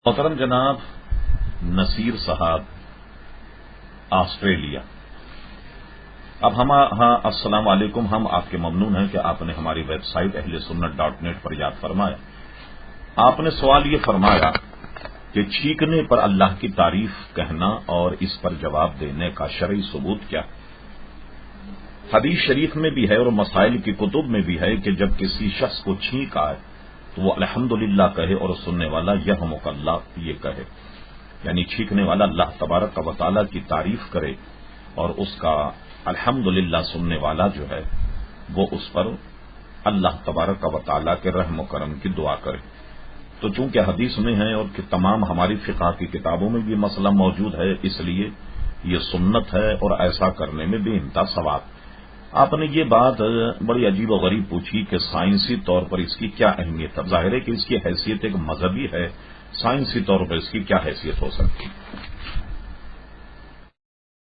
محترم جناب نصیر صاحب آسٹریلیا، اب ہاں السلام علیکم. ہم آپ کے ممنون ہیں کہ آپ نے ہماری ویب سائٹ اہلسنت.net پر یاد فرمایا. آپ نے سوال یہ فرمایا کہ چھینکنے پر اللہ کی تعریف کہنا اور اس پر جواب دینے کا شرعی ثبوت کیا؟ حدیث شریف میں بھی ہے اور مسائل کی کتب میں بھی ہے کہ جب کسی شخص کو چھینک آئے تو وہ الحمدللہ کہے اور سننے والا یرحمک اللہ یہ کہے، یعنی چھینکنے والا اللہ تبارک و تعالی کی تعریف کرے اور اس کا الحمدللہ سننے والا جو ہے وہ اس پر اللہ تبارک و تعالی کے رحم و کرم کی دعا کرے. تو چونکہ حدیث میں ہے اور کہ تمام ہماری فقہ کی کتابوں میں بھی مسئلہ موجود ہے، اس لیے یہ سنت ہے اور ایسا کرنے میں بے انتہا ثواب. آپ نے یہ بات بڑی عجیب و غریب پوچھی کہ سائنسی طور پر اس کی کیا اہمیت ہے. ظاہر ہے کہ اس کی حیثیت ایک مذہبی ہے، سائنسی طور پر اس کی کیا حیثیت ہو سکتی ہے؟